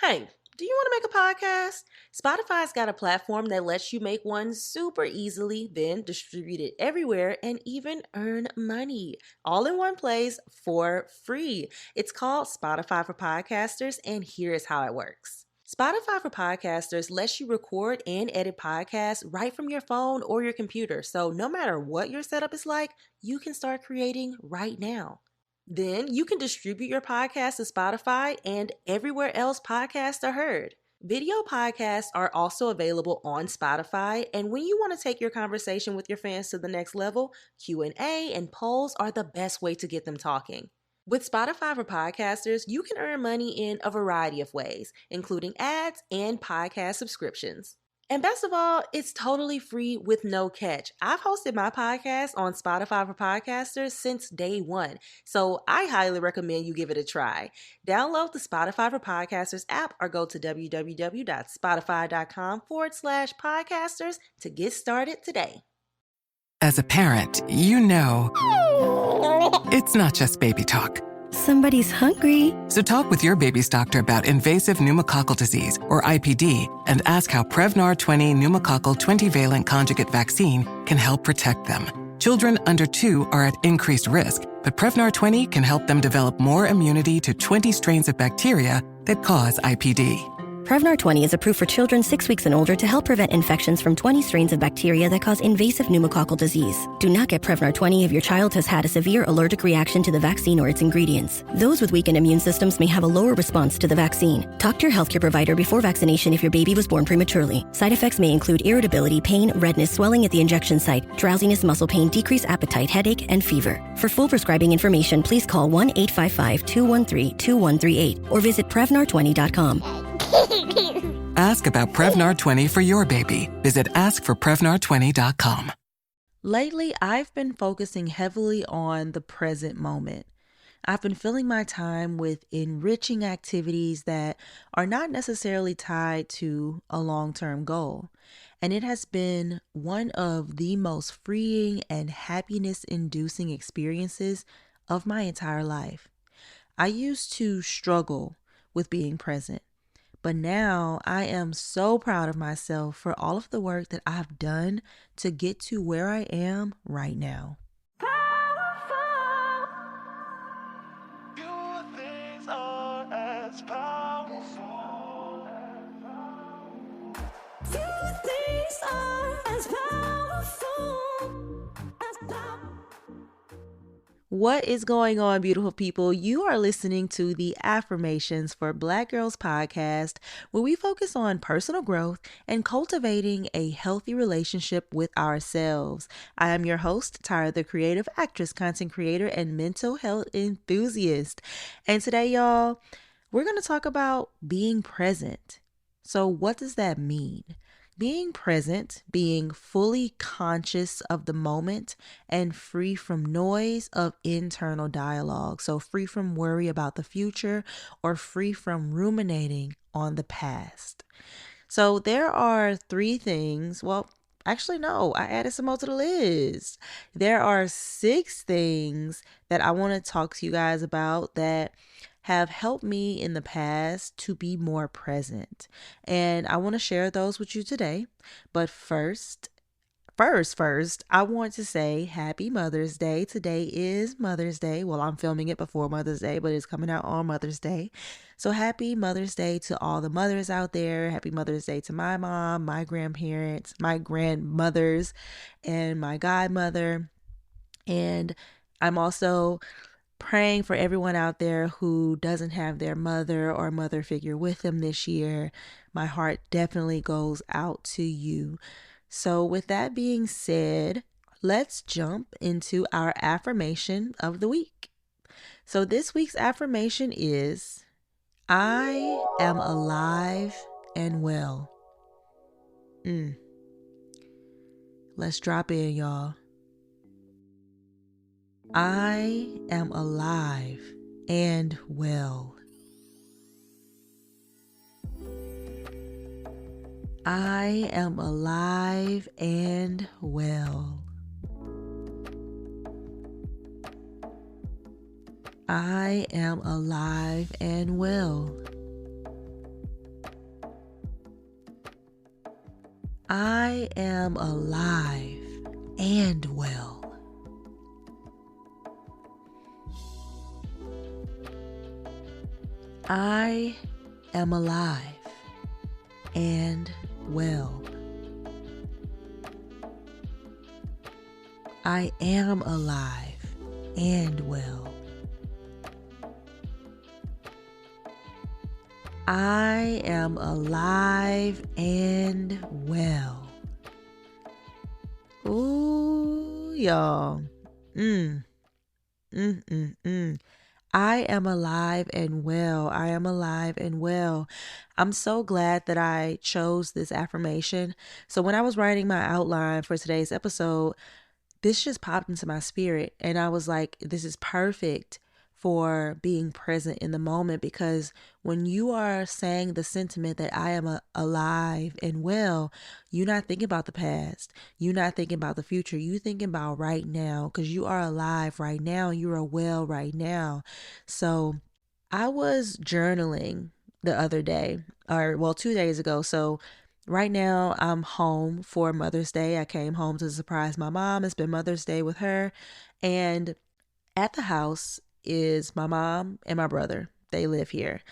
Hey, do you want to make a podcast? Spotify's got a platform that lets you make one super easily, then distribute it everywhere and even earn money all in one place for free. It's called Spotify for Podcasters, and here's how it works. Spotify for Podcasters lets you record and edit podcasts right from your phone or your computer. So no matter what your setup is like, you can start creating right now. Then you can distribute your podcast to Spotify and everywhere else podcasts are heard. Video podcasts are also available on Spotify, and when you want to take your conversation with your fans to the next level, Q&A and polls are the best way to get them talking. With Spotify for Podcasters, you can earn money in a variety of ways, including ads and podcast subscriptions. And best of all, it's totally free with no catch. I've hosted my podcast on Spotify for Podcasters since day one, so I highly recommend you give it a try. Download the Spotify for Podcasters app or go to www.spotify.com/podcasters to get started today. As a parent, you know it's not just baby talk. Somebody's hungry. So talk with your baby's doctor about invasive pneumococcal disease, or IPD, and ask how Prevnar 20 pneumococcal 20-valent conjugate vaccine can help protect them. Children under 2 are at increased risk, but Prevnar 20 can help them develop more immunity to 20 strains of bacteria that cause IPD. Prevnar 20 is approved for children 6 weeks and older to help prevent infections from 20 strains of bacteria that cause invasive pneumococcal disease. Do not get Prevnar 20 if your child has had a severe allergic reaction to the vaccine or its ingredients. Those with weakened immune systems may have a lower response to the vaccine. Talk to your healthcare provider before vaccination if your baby was born prematurely. Side effects may include irritability, pain, redness, swelling at the injection site, drowsiness, muscle pain, decreased appetite, headache, and fever. For full prescribing information, please call 1-855-213-2138 or visit Prevnar20.com. Ask about Prevnar 20 for your baby. Visit askforprevnar20.com. Lately, I've been focusing heavily on the present moment. I've been filling my time with enriching activities that are not necessarily tied to a long-term goal. And it has been one of the most freeing and happiness-inducing experiences of my entire life. I used to struggle with being present, but now I am so proud of myself for all of the work that I've done to get to where I am right now. What is going on, beautiful people? You are listening to the Affirmations for Black Girls podcast, where we focus on personal growth and cultivating a healthy relationship with ourselves. I am your host, Tyra, the creative actress, content creator, and mental health enthusiast. And today, y'all, we're going to talk about being present. So what does that mean? Being present, being fully conscious of the moment and free from noise of internal dialogue. So free from worry about the future or free from ruminating on the past. So there are 3 things. Well, actually, no, I added some more to the list. There are 6 things that I want to talk to you guys about that have helped me in the past to be more present. And I want to share those with you today. But first, I want to say happy Mother's Day. Today is Mother's Day. Well, I'm filming it before Mother's Day, but it's coming out on Mother's Day. So happy Mother's Day to all the mothers out there. Happy Mother's Day to my mom, my grandparents, my grandmothers, and my godmother. And I'm also praying for everyone out there who doesn't have their mother or mother figure with them this year. My heart definitely goes out to you. So with that being said, let's jump into our affirmation of the week. So this week's affirmation is, I am alive and well. Let's drop in, y'all. I am alive and well. I am alive and well. I am alive and well. I am alive and well. I am alive and well. I am alive and well. I am alive and well. Ooh, y'all. I am alive and well. I am alive and well. I'm so glad that I chose this affirmation. So when I was writing my outline for today's episode, this just popped into my spirit. And I was like, this is perfect for being present in the moment, because when you are saying the sentiment that I am alive and well, you're not thinking about the past. You're not thinking about the future. You thinking about right now, because you are alive right now. You are well right now. So I was journaling the other day, or well, 2 days ago. So right now I'm home for Mother's Day. I came home to surprise my mom and spend Mother's Day with her. And at the house is my mom and my brother. They live here.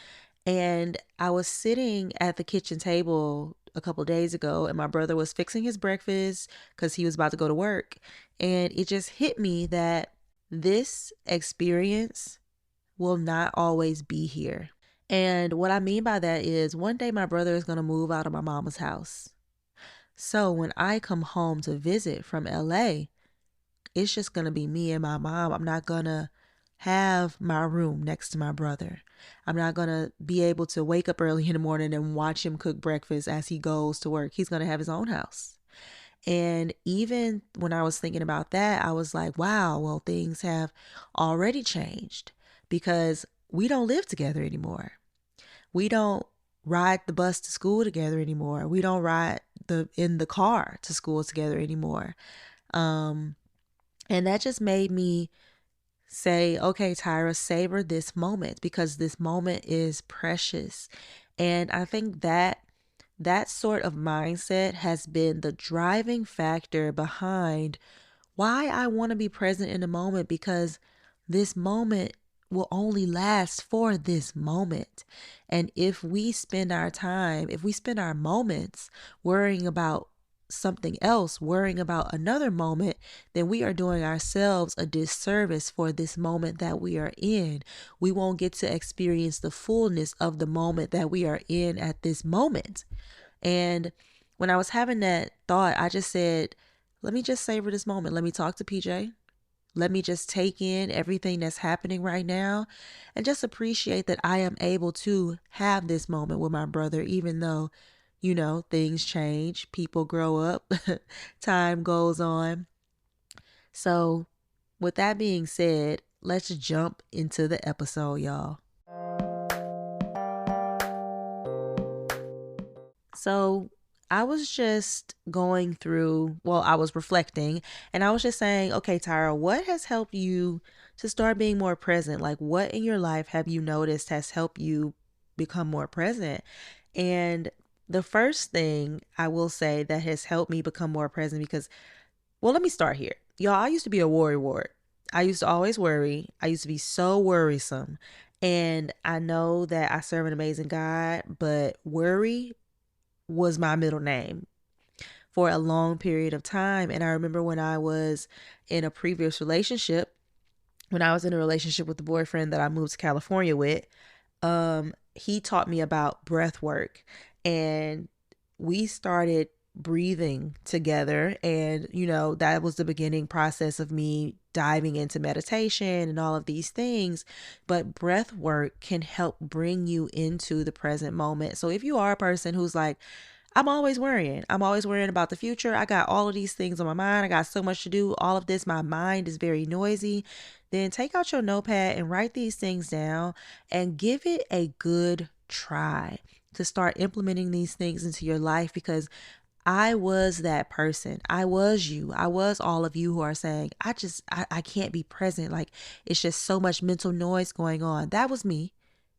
And I was sitting at the kitchen table a couple days ago, and my brother was fixing his breakfast because he was about to go to work. And it just hit me that this experience will not always be here. And what I mean by that is one day my brother is going to move out of my mama's house. So when I come home to visit from LA, it's just going to be me and my mom. I'm not going to have my room next to my brother. I'm not going to be able to wake up early in the morning and watch him cook breakfast as he goes to work. He's going to have his own house. And even when I was thinking about that, I was like, wow, well, things have already changed because we don't live together anymore. We don't ride the bus to school together anymore. We don't ride in the car to school together anymore. And that just made me say, okay, Tyra, savor this moment because this moment is precious. And I think that sort of mindset has been the driving factor behind why I want to be present in the moment, because this moment will only last for this moment. And if we spend our time, if we spend our moments worrying about something else, worrying about another moment, then we are doing ourselves a disservice for this moment that we are in. We won't get to experience the fullness of the moment that we are in at this moment. And when I was having that thought, I just said, let me just savor this moment. Let me talk to PJ. Let me just take in everything that's happening right now and just appreciate that I am able to have this moment with my brother, even though, things change, people grow up, time goes on. So with that being said, let's jump into the episode, y'all. So I was just going through, I was reflecting, and I was just saying, okay, Tyra, what has helped you to start being more present? Like, what in your life have you noticed has helped you become more present? And the first thing I will say that has helped me become more present, because, let me start here. Y'all, I used to be a worry wart. I used to always worry. I used to be so worrisome. And I know that I serve an amazing God, but worry was my middle name for a long period of time. And I remember when I was in a previous relationship, when I was in a relationship with the boyfriend that I moved to California with, he taught me about breath work, and we started breathing together. And, that was the beginning process of me diving into meditation and all of these things. But breath work can help bring you into the present moment. So if you are a person who's like, I'm always worrying about the future, I got all of these things on my mind, I got so much to do, all of this, my mind is very noisy, then take out your notepad and write these things down and give it a good try to start implementing these things into your life. Because I was that person. I was you. I was all of you who are saying, I can't be present. Like, it's just so much mental noise going on. That was me.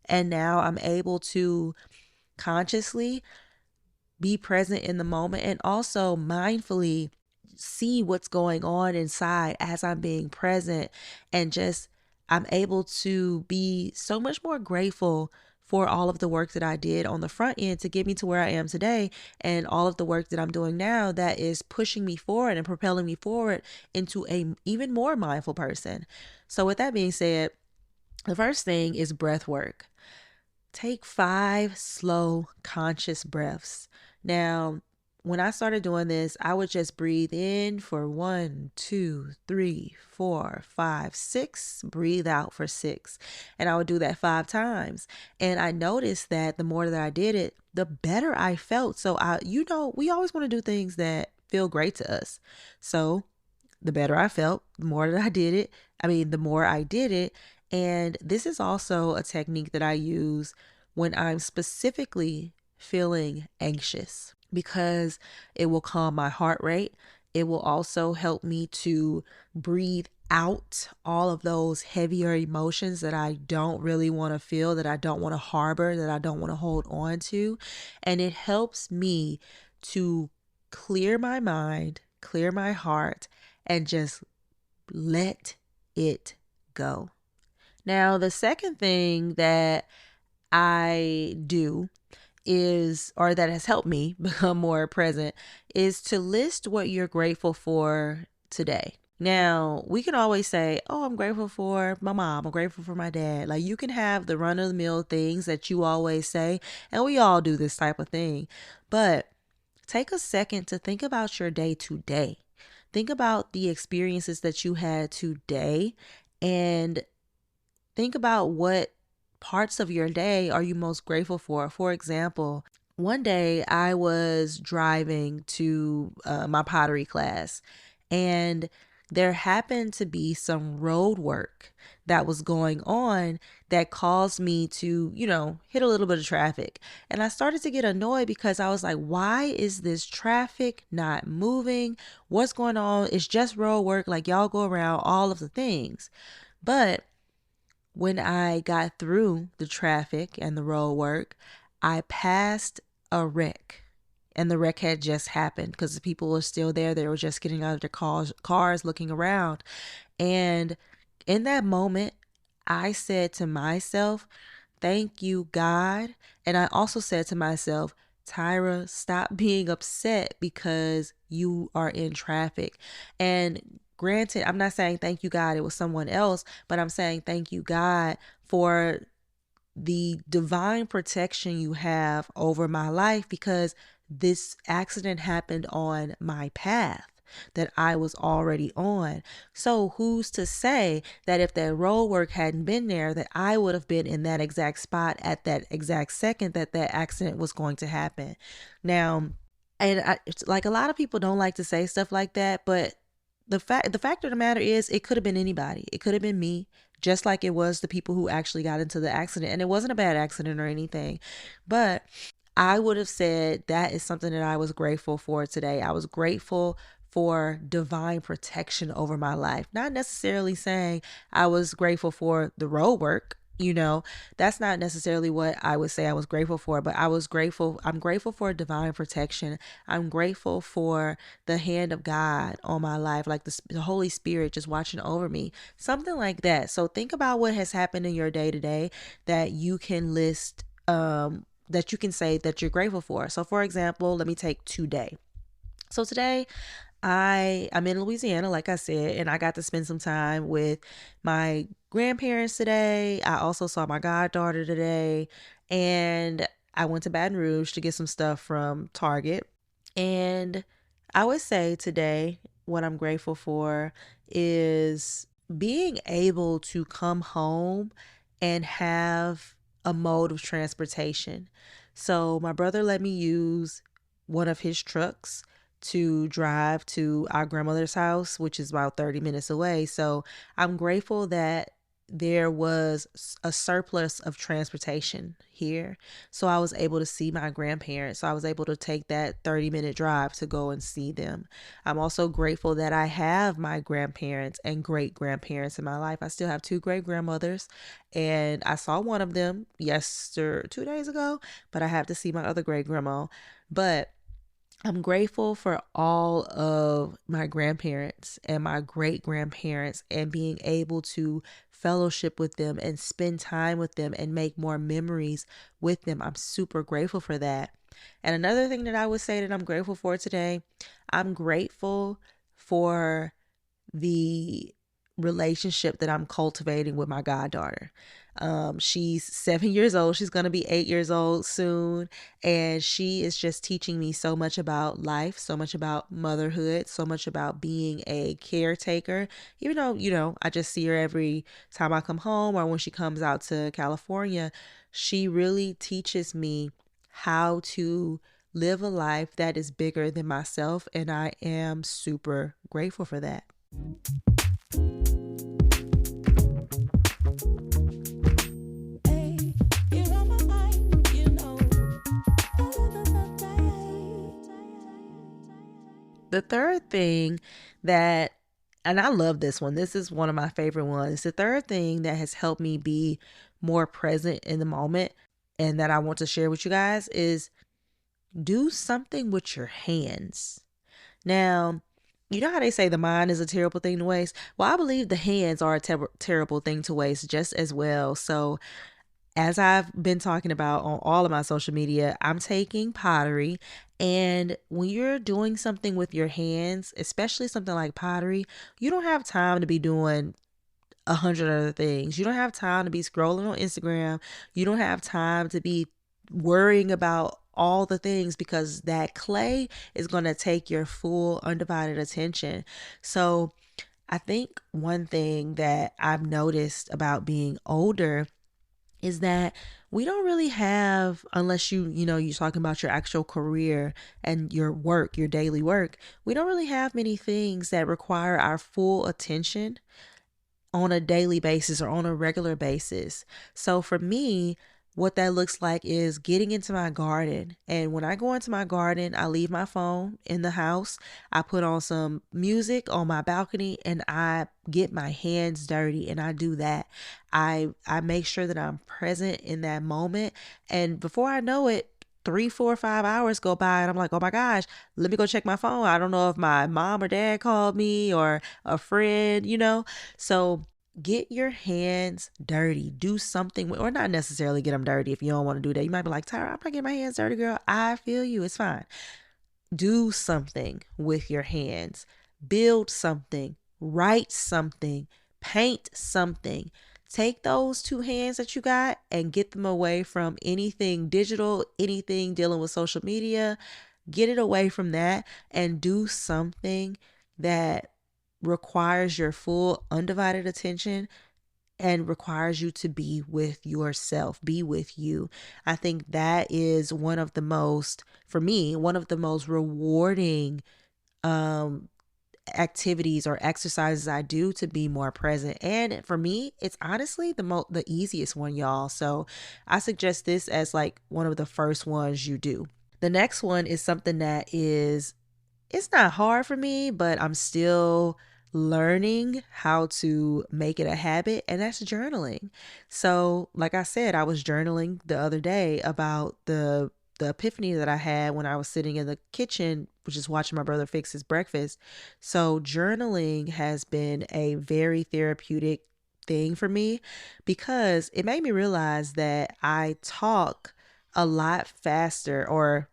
And now I'm able to consciously be present in the moment and also mindfully see what's going on inside as I'm being present, and just I'm able to be so much more grateful for all of the work that I did on the front end to get me to where I am today, and all of the work that I'm doing now that is pushing me forward and propelling me forward into a even more mindful person. So with that being said, the first thing is breath work. Take 5 slow, conscious breaths. Now, when I started doing this, I would just breathe in for 1, 2, 3, 4, 5, 6, breathe out for 6. And I would do that 5 times. And I noticed that the more that I did it, the better I felt. So we always want to do things that feel great to us. So the better I felt, the more that I did it. The more I did it. And this is also a technique that I use when I'm specifically feeling anxious, because it will calm my heart rate. It will also help me to breathe out all of those heavier emotions that I don't really want to feel, that I don't want to harbor, that I don't want to hold on to. And it helps me to clear my mind, clear my heart, and just let it go. Now, the second thing that I do or that has helped me become more present, is to list what you're grateful for today. Now, we can always say, oh, I'm grateful for my mom, I'm grateful for my dad. Like, you can have the run of the mill things that you always say, and we all do this type of thing. But take a second to think about your day today. Think about the experiences that you had today, and think about what parts of your day are you most grateful for. For example, one day I was driving to my pottery class, and there happened to be some road work that was going on that caused me to, hit a little bit of traffic. And I started to get annoyed because I was like, why is this traffic not moving? What's going on? It's just road work. Like, y'all go around all of the things. But when I got through the traffic and the road work, I passed a wreck. And the wreck had just happened because the people were still there. They were just getting out of their cars, looking around. And in that moment, I said to myself, thank you, God. And I also said to myself, Tyra, stop being upset because you are in traffic. And granted, I'm not saying thank you, God, it was someone else, but I'm saying thank you, God, for the divine protection you have over my life, because this accident happened on my path that I was already on. So who's to say that if that road work hadn't been there, that I would have been in that exact spot at that exact second that accident was going to happen. Now, it's like, a lot of people don't like to say stuff like that, but the fact of the matter is, it could have been anybody. It could have been me, just like it was the people who actually got into the accident. And it wasn't a bad accident or anything, but I would have said that is something that I was grateful for today. I was grateful for divine protection over my life. Not necessarily saying I was grateful for the road work. That's not necessarily what I would say I was grateful for, but I'm grateful for divine protection. I'm grateful for the hand of God on my life, like the Holy Spirit just watching over me, something like that. So think about what has happened in your day to day that you can list, that you can say that you're grateful for. So for example, let me take today. So today, I'm in Louisiana, like I said, and I got to spend some time with my grandparents today. I also saw my goddaughter today, and I went to Baton Rouge to get some stuff from Target. And I would say today, what I'm grateful for is being able to come home and have a mode of transportation. So my brother let me use one of his trucks to drive to our grandmother's house, which is about 30 minutes away. So I'm grateful that there was a surplus of transportation here. So I was able to see my grandparents. So I was able to take that 30-minute drive to go and see them. I'm also grateful that I have my grandparents and great grandparents in my life. I still have two great grandmothers, and I saw one of them 2 days ago, but I have to see my other great grandma. But I'm grateful for all of my grandparents and my great grandparents and being able to fellowship with them and spend time with them and make more memories with them. I'm super grateful for that. And another thing that I would say that I'm grateful for today, I'm grateful for the relationship that I'm cultivating with my goddaughter. She's 7 years old. She's going to be 8 years old soon. And she is just teaching me so much about life, so much about motherhood, so much about being a caretaker. Even though, I just see her every time I come home or when she comes out to California, she really teaches me how to live a life that is bigger than myself. And I am super grateful for that. The third thing that, and I love this one, this is one of my favorite ones. The third thing that has helped me be more present in the moment and that I want to share with you guys is do something with your hands. Now, you know how they say the mind is a terrible thing to waste? Well, I believe the hands are a terrible thing to waste just as well. So as I've been talking about on all of my social media, I'm taking pottery. And when you're doing something with your hands, especially something like pottery, you don't have time to be doing 100 other things. You don't have time to be scrolling on Instagram. You don't have time to be worrying about all the things because that clay is going to take your full undivided attention. So I think one thing that I've noticed about being older is that we don't really have, unless you're talking about your actual career and your work, your daily work, we don't really have many things that require our full attention on a daily basis or on a regular basis. So for me, what that looks like is getting into my garden. And when I go into my garden, I leave my phone in the house. I put on some music on my balcony and I get my hands dirty and I do that. I make sure that I'm present in that moment. And before I know it, 3, 4, 5 hours go by and I'm like, oh my gosh, let me go check my phone. I don't know if my mom or dad called me or a friend, So get your hands dirty. Do something or not necessarily get them dirty if you don't want to do that. You might be like, Tyra, I'm not getting my hands dirty, girl. I feel you. It's fine. Do something with your hands. Build something. Write something. Paint something. Take those two hands that you got and get them away from anything digital, anything dealing with social media. Get it away from that and do something that requires your full undivided attention and requires you to be with yourself, be with you. I think that is for me, one of the most rewarding activities or exercises I do to be more present. And for me, it's honestly the easiest one, y'all. So I suggest this as like one of the first ones you do. The next one is something that it's not hard for me, but I'm still learning how to make it a habit, and that's journaling. So like I said, I was journaling the other day about the epiphany that I had when I was sitting in the kitchen, which is watching my brother fix his breakfast. So journaling has been a very therapeutic thing for me because it made me realize that I talk a lot faster, or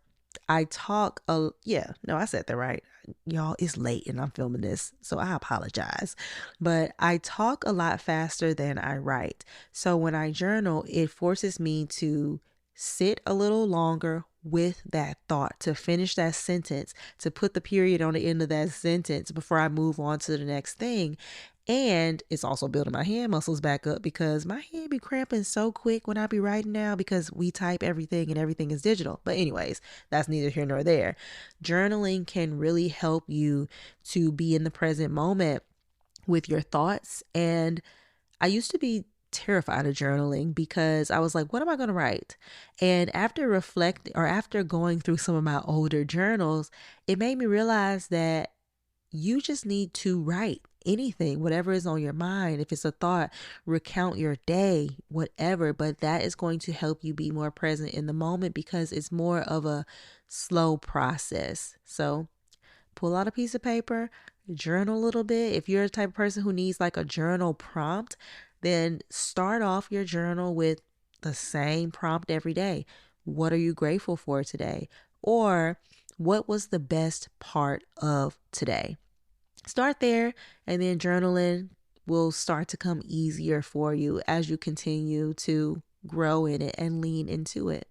I said that right. Y'all, it's late and I'm filming this, so I apologize. But I talk a lot faster than I write. So when I journal, it forces me to sit a little longer with that thought, to finish that sentence, to put the period on the end of that sentence before I move on to the next thing. And it's also building my hand muscles back up because my hand be cramping so quick when I be writing now because we type everything and everything is digital. But anyways, that's neither here nor there. Journaling can really help you to be in the present moment with your thoughts. And I used to be terrified of journaling because I was like, what am I going to write? And after going through some of my older journals, it made me realize that you just need to write anything, whatever is on your mind. If it's a thought, recount your day, whatever, but that is going to help you be more present in the moment because it's more of a slow process. So pull out a piece of paper, journal a little bit. If you're the type of person who needs like a journal prompt, then start off your journal with the same prompt every day. What are you grateful for today? Or what was the best part of today? Start there, and then journaling will start to come easier for you as you continue to grow in it and lean into it.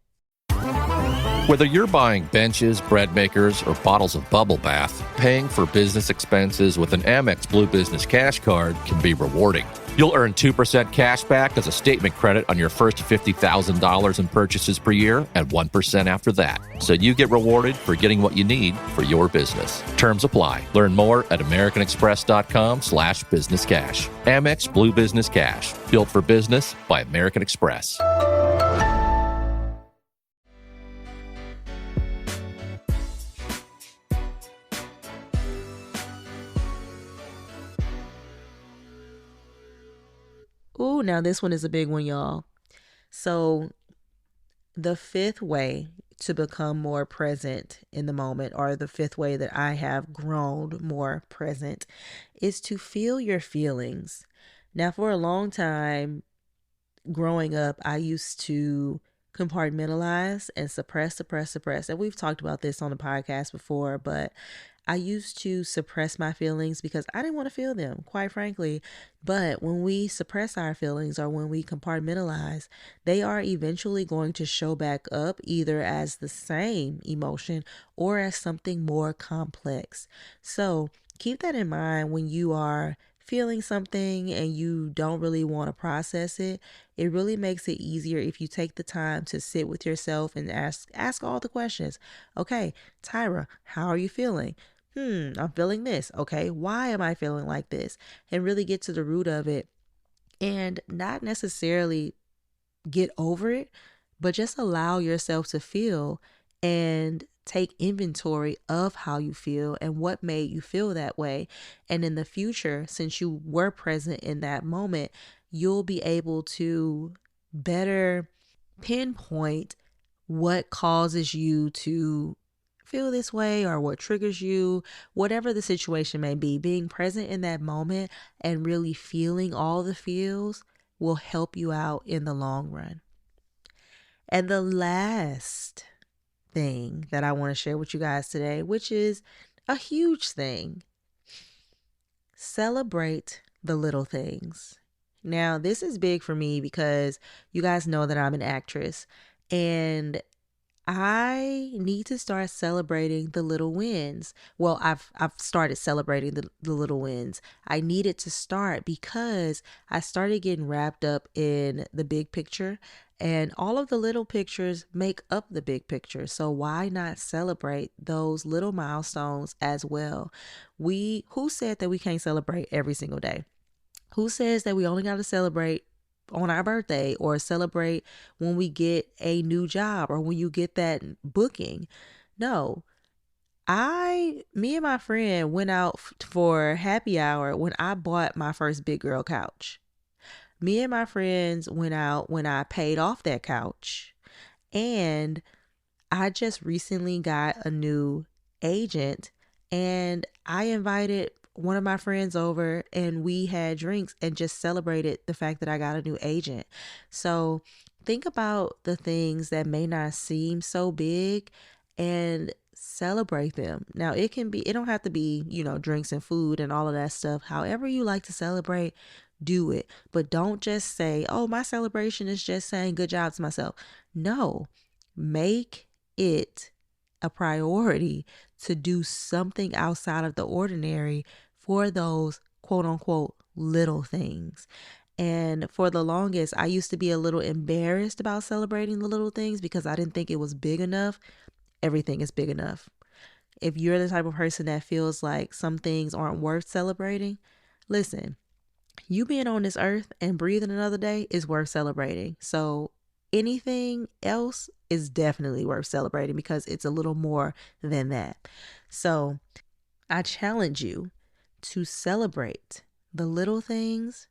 Whether you're buying benches, bread makers, or bottles of bubble bath, paying for business expenses with an Amex Blue Business Cash Card can be rewarding. You'll earn 2% cash back as a statement credit on your first $50,000 in purchases per year and 1% after that. So you get rewarded for getting what you need for your business. Terms apply. Learn more at americanexpress.com/businesscash. Amex Blue Business Cash. Built for business by American Express. Ooh, now this one is a big one, y'all. So the fifth way to become more present in the moment, or the fifth way that I have grown more present, is to feel your feelings. Now, for a long time growing up, I used to compartmentalize and suppress. And we've talked about this on the podcast before, but I used to suppress my feelings because I didn't want to feel them, quite frankly. But when we suppress our feelings or when we compartmentalize, they are eventually going to show back up either as the same emotion or as something more complex. So keep that in mind when you are feeling something and you don't really want to process it. It really makes it easier if you take the time to sit with yourself and ask all the questions. Okay, Tyra, how are you feeling? I'm feeling this. Okay, why am I feeling like this? And really get to the root of it and not necessarily get over it, but just allow yourself to feel and take inventory of how you feel and what made you feel that way. And in the future, since you were present in that moment, you'll be able to better pinpoint what causes you to feel this way or what triggers you, whatever the situation may be. Being present in that moment and really feeling all the feels will help you out in the long run. And the last thing that I want to share with you guys today, which is a huge thing, celebrate the little things. Now, this is big for me because you guys know that I'm an actress and I need to start celebrating the little wins. Well, I've started celebrating the little wins. I needed to start because I started getting wrapped up in the big picture, and all of the little pictures make up the big picture. So why not celebrate those little milestones as well? Who said that we can't celebrate every single day? Who says that we only got to celebrate on our birthday or celebrate when we get a new job or when you get that booking? No. Me and my friend went out for happy hour when I bought my first big girl couch. Me and my friends went out when I paid off that couch. And I just recently got a new agent and I invited one of my friends over and we had drinks and just celebrated the fact that I got a new agent. So think about the things that may not seem so big and celebrate them. Now it don't have to be, drinks and food and all of that stuff. However you like to celebrate, do it. But don't just say, oh, my celebration is just saying good job to myself. No, make it a priority to do something outside of the ordinary for those quote unquote little things. And for the longest, I used to be a little embarrassed about celebrating the little things because I didn't think it was big enough. Everything is big enough. If you're the type of person that feels like some things aren't worth celebrating, listen, You being on this earth and breathing another day is worth celebrating. So anything else is definitely worth celebrating because it's a little more than that. So I challenge you to celebrate the little things.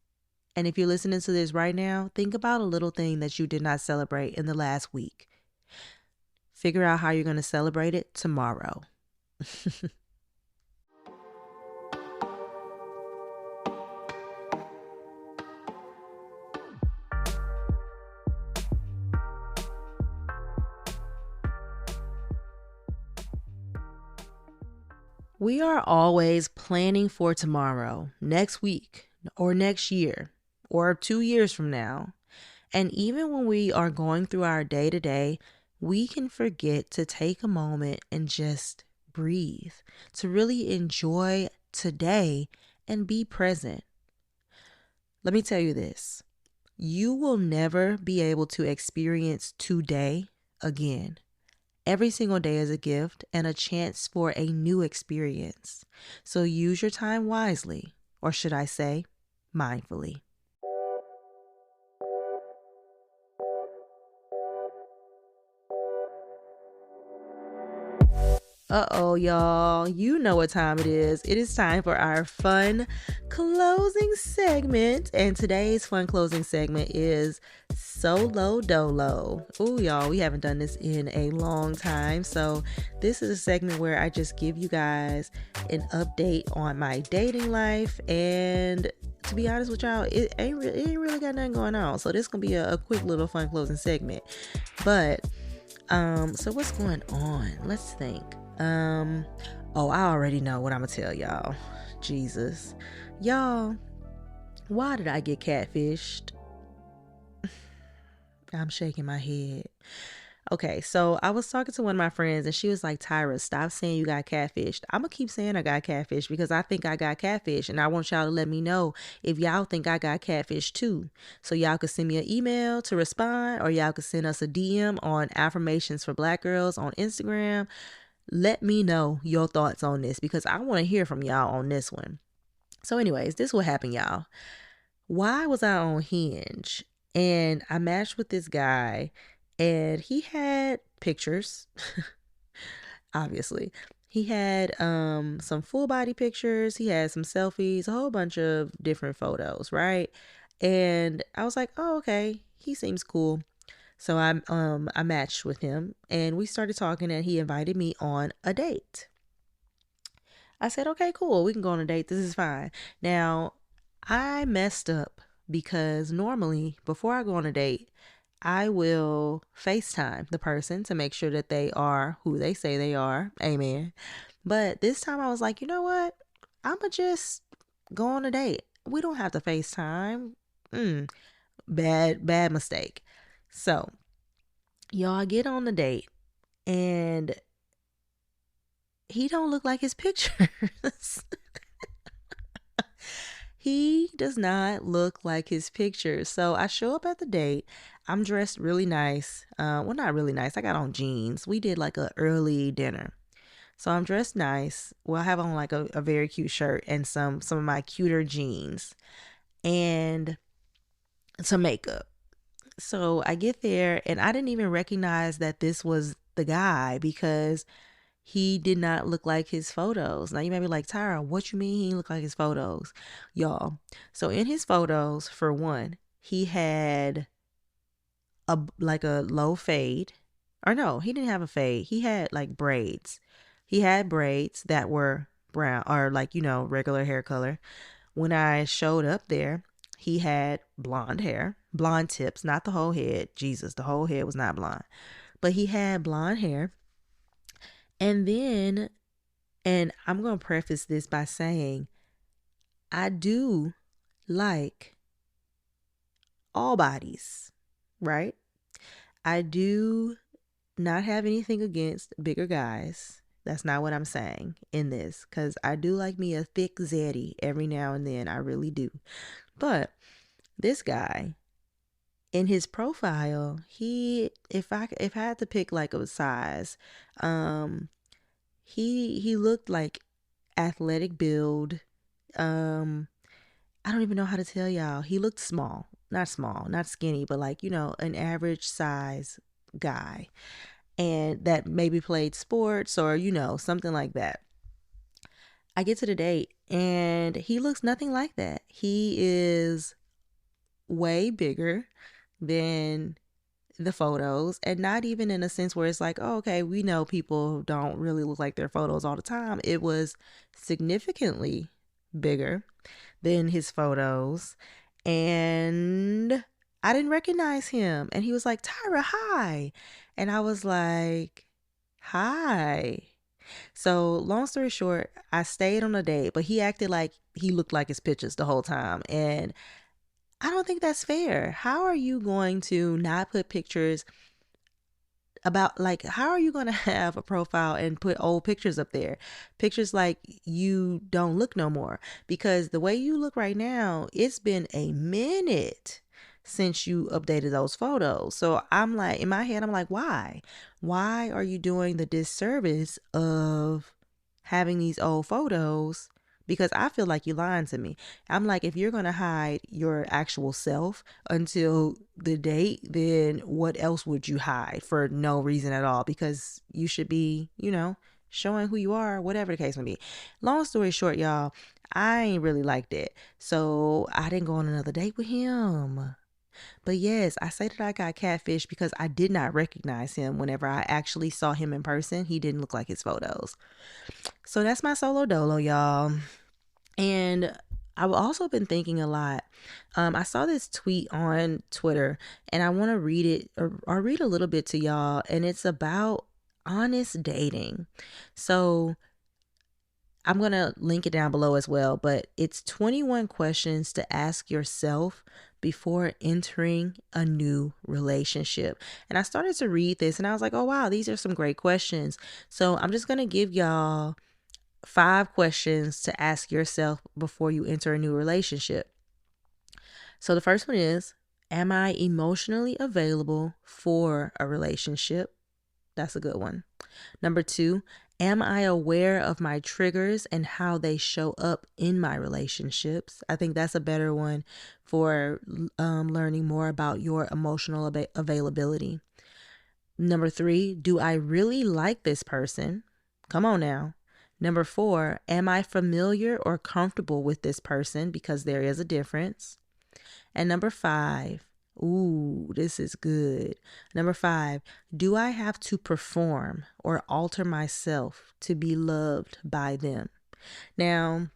And if you're listening to this right now, think about a little thing that you did not celebrate in the last week. Figure out how you're going to celebrate it tomorrow. We are always planning for tomorrow, next week, or next year, or 2 years from now. And even when we are going through our day to day, we can forget to take a moment and just breathe, to really enjoy today and be present. Let me tell you this. You will never be able to experience today again. Every single day is a gift and a chance for a new experience. So use your time wisely, or should I say, mindfully. Uh-oh, y'all. You know what time it is. It is time for our fun closing segment. And today's fun closing segment is Solo Dolo. Ooh, y'all, we haven't done this in a long time. So this is a segment where I just give you guys an update on my dating life. And to be honest with y'all, it ain't really got nothing going on. So this is going to be a quick little fun closing segment. But, so what's going on? Let's think. I already know what I'm gonna tell y'all. Jesus. Y'all, why did I get catfished? I'm shaking my head. Okay, so I was talking to one of my friends and she was like, Tyra, stop saying you got catfished. I'm gonna keep saying I got catfished because I think I got catfished, and I want y'all to let me know if y'all think I got catfished too. So y'all could send me an email to respond, or y'all could send us a DM on affirmationsforblackgirls on Instagram. Let me know your thoughts on this because I want to hear from y'all on this one. So anyways, this will happen, y'all. Why was I on Hinge? And I matched with this guy and he had pictures. Obviously. He had some full body pictures. He had some selfies, a whole bunch of different photos, right? And I was like, oh, okay. He seems cool. So I matched with him and we started talking and he invited me on a date. I said, okay, cool. We can go on a date. This is fine. Now, I messed up because normally before I go on a date, I will FaceTime the person to make sure that they are who they say they are. Amen. But this time I was like, you know what? I'm going to just go on a date. We don't have to FaceTime. Bad mistake. So, y'all get on the date and he don't look like his pictures. He does not look like his pictures. So I show up at the date. I'm dressed really nice. Well, not really nice. I got on jeans. We did like a early dinner. So I'm dressed nice. Well, I have on like a very cute shirt and some of my cuter jeans and some makeup. So I get there and I didn't even recognize that this was the guy because he did not look like his photos. Now you may be like, Tyra, what you mean he didn't look like his photos? Y'all. So in his photos, for one, he had a low fade. Or no, he didn't have a fade. He had like braids. He had braids that were brown or like, regular hair color. When I showed up there, he had blonde hair, blonde tips, not the whole head. Jesus, the whole head was not blonde. But he had blonde hair. And then, and I'm going to preface this by saying, I do like all bodies, right? I do not have anything against bigger guys. That's not what I'm saying in this, because I do like me a thick zaddy every now and then. I really do. But this guy, in his profile, if I had to pick like a size, he looked like athletic build, I don't even know how to tell y'all. He looked small, not skinny, but like, an average size guy. And that maybe played sports or, something like that. I get to the date and he looks nothing like that. He is way bigger than the photos, and not even in a sense where it's like, oh, okay, we know people don't really look like their photos all the time. It was significantly bigger than his photos, and I didn't recognize him. And he was like, Tyra, hi. And I was like, hi. So long story short, I stayed on a date, but he acted like he looked like his pictures the whole time. And I don't think that's fair. How are you going to not put pictures about, like, how are you going to have a profile and put old pictures up there? Pictures like you don't look no more. Because the way you look right now, it's been a minute since you updated those photos. So I'm like, in my head, I'm like, why? Why are you doing the disservice of having these old photos? Because I feel like you're lying to me. I'm like, if you're going to hide your actual self until the date, then what else would you hide for no reason at all? Because you should be, showing who you are, whatever the case may be. Long story short, y'all, I ain't really liked it. So I didn't go on another date with him. But yes, I say that I got catfish because I did not recognize him whenever I actually saw him in person. He didn't look like his photos. So that's my solo dolo, y'all. And I've also been thinking a lot. I saw this tweet on Twitter and I want to read it or read a little bit to y'all. And it's about honest dating. So I'm going to link it down below as well. But it's 21 questions to ask yourself before entering a new relationship. And I started to read this and I was like, oh, wow, these are some great questions. So I'm just going to give y'all 5 questions to ask yourself before you enter a new relationship. So the first one is, am I emotionally available for a relationship? That's a good one. Number 2, am I aware of my triggers and how they show up in my relationships? I think that's a better one for learning more about your emotional availability. Number 3, do I really like this person? Come on now. Number 4, am I familiar or comfortable with this person? Because there is a difference. And number 5, ooh, this is good. Number 5, do I have to perform or alter myself to be loved by them? Now,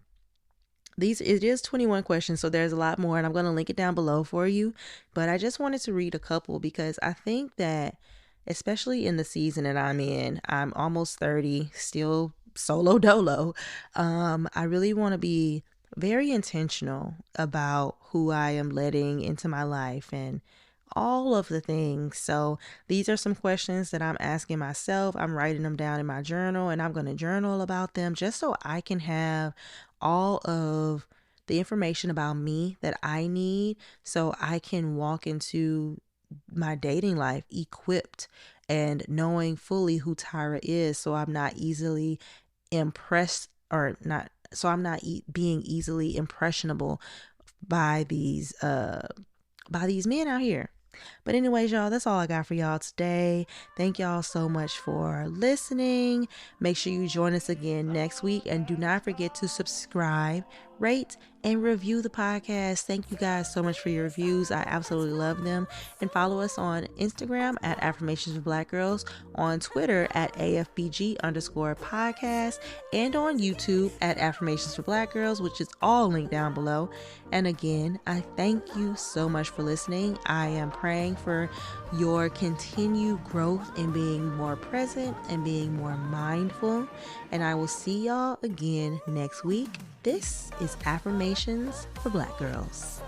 it is 21 questions, so there's a lot more, and I'm going to link it down below for you. But I just wanted to read a couple because I think that, especially in the season that I'm in, I'm almost 30, still solo dolo. I really want to be very intentional about who I am letting into my life and all of the things. So these are some questions that I'm asking myself. I'm writing them down in my journal and I'm going to journal about them just so I can have all of the information about me that I need so I can walk into my dating life equipped and knowing fully who Tyra is, so I'm not easily impressed or not, so I'm not being easily impressionable by these men out here. But anyways, y'all, that's all I got for y'all today. Thank y'all so much for listening. Make sure you join us again next week. And do not forget to subscribe, rate, and review the podcast. Thank you guys so much for your reviews. I absolutely love them. And follow us on Instagram at affirmationsforblackgirls, on Twitter at AFBG_podcast, and on YouTube at affirmationsforblackgirls, which is all linked down below. And again, I thank you so much for listening. I am praying for your continued growth in being more present and being more mindful. And I will see y'all again next week. This is Affirmations for Black Girls.